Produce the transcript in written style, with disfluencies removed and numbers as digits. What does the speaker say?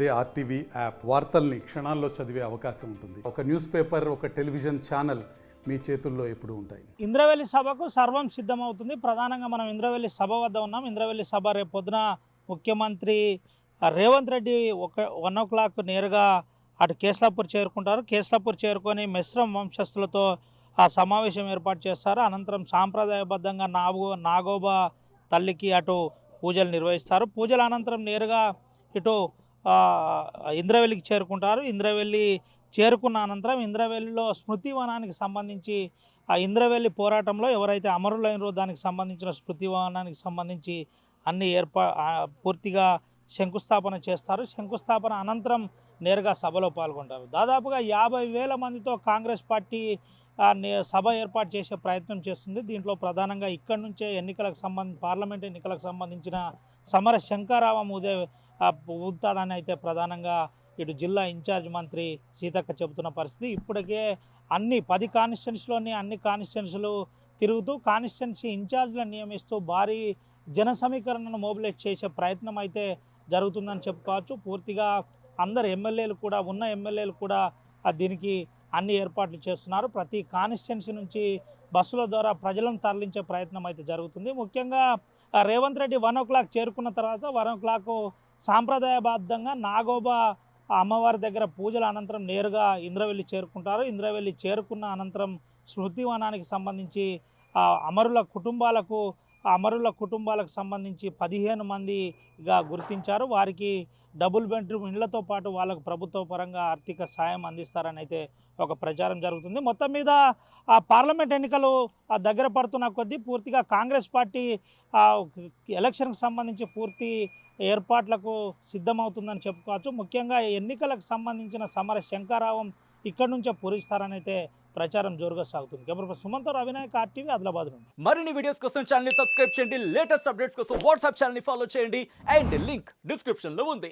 అదే RTV app వార్తల్ని క్షణాల్లో చదివే అవకాశం ఉంటుంది. ఒక న్యూస్ పేపర్, ఒక టెలివిజన్ ఛానల్ మీ చేతుల్లో ఎప్పుడూ ఉంటాయి. ఇంద్రవెల్లి సభకు సర్వం సిద్ధమవుతుంది. ప్రధానంగా మనం ఇంద్రవెల్లి సభ వద్ద ఉన్నాం. ఇంద్రవెల్లి సభ రేపు పొద్దున ముఖ్యమంత్రి రేవంత్ రెడ్డి 1 o'clock నేరుగా అటు కేస్లాపూర్ చేరుకుంటారు. కేస్లాపూర్ చేరుకొని మెస్రం వంశస్థులతో ఆ సమావేశం ఏర్పాటు చేస్తారు. అనంతరం సాంప్రదాయబద్ధంగా నాగోబా తల్లికి అటు పూజలు నిర్వహిస్తారు. పూజల అనంతరం నేరుగా ఇటు ఇంద్రవెల్లికి చేరుకుంటారు. ఇంద్రవెల్లి చేరుకున్న అనంతరం ఇంద్రవెల్లిలో స్మృతి వనానికి సంబంధించి ఆ ఇంద్రవెల్లి పోరాటంలో ఎవరైతే అమరులైనరో దానికి సంబంధించిన స్మృతి వనానికి సంబంధించి అన్ని పూర్తిగా శంకుస్థాపన చేస్తారు. శంకుస్థాపన అనంతరం నేరుగా సభలో పాల్గొంటారు. దాదాపుగా 50,000 మందితో కాంగ్రెస్ పార్టీ సభ ఏర్పాటు చేసే ప్రయత్నం చేస్తుంది. దీంట్లో ప్రధానంగా ఇక్కడి నుంచే పార్లమెంట్ ఎన్నికలకు సంబంధించిన సమర శంకరావం ఊతాడని అయితే ప్రధానంగా ఇటు జిల్లా ఇన్ఛార్జ్ మంత్రి సీతక్క చెబుతున్న పరిస్థితి. ఇప్పటికే 10 కాన్స్టిట్యున్సీలోని అన్ని కాన్స్టిట్యున్సీలు తిరుగుతూ కాన్స్టిట్యున్సీ ఇన్ఛార్జ్లను నియమిస్తూ భారీ జన సమీకరణను మొబిలైజ్ చేసే ప్రయత్నం అయితే జరుగుతుందని చెప్పుకోవచ్చు. పూర్తిగా అందరు ఎమ్మెల్యేలు కూడా దీనికి అన్ని ఏర్పాట్లు చేస్తున్నారు. ప్రతి కాన్స్టిట్యున్సీ నుంచి బస్సుల ద్వారా ప్రజలను తరలించే ప్రయత్నం అయితే జరుగుతుంది. ముఖ్యంగా రేవంత్ రెడ్డి 1 o'clock చేరుకున్న తర్వాత 1 o'clock సాంప్రదాయబద్ధంగా నాగోబా అమ్మవారి దగ్గర పూజల అనంతరం నేరుగా ఇంద్రవెల్లి చేరుకుంటారు. ఇంద్రవెల్లి చేరుకున్న అనంతరం స్మృతివనానికి సంబంధించి అమరుల కుటుంబాలకు సంబంధించి 15 మందిగా గుర్తించారు. వారికి డబుల్ బెడ్రూమ్ ఇండ్లతో పాటు వాళ్ళకు ప్రభుత్వ పరంగా ఆర్థిక సాయం అందిస్తారని అయితే ఒక ప్రచారం జరుగుతుంది. మొత్తం మీద పార్లమెంట్ ఎన్నికలు దగ్గర పడుతున్న కొద్దీ పూర్తిగా కాంగ్రెస్ పార్టీ ఎలక్షన్కి సంబంధించి పూర్తి ఏర్పాట్లకు సిద్ధమవుతుందని చెప్పుకోవచ్చు. ముఖ్యంగా ఎన్నికలకు సంబంధించిన సమర శంకరావం ఇక్కడి నుంచే పూరిస్తారని అయితే ప్రచారం జోరుగా సాగుతుంది. కెమెరా సుమంతో అవినాయక్, ఆర్టీవీ, ఆదిలాబాద్ నుండి. మరిన్ని వీడియోస్ కోసం ఛానల్ ని సబ్స్క్రైబ్ చేయండి. లేటెస్ట్ అప్డేట్స్ కోసం వాట్సాప్ ఛానల్ ని ఫాలో చేయండి. అండ్ లింక్ డిస్క్రిప్షన్ లో ఉంది.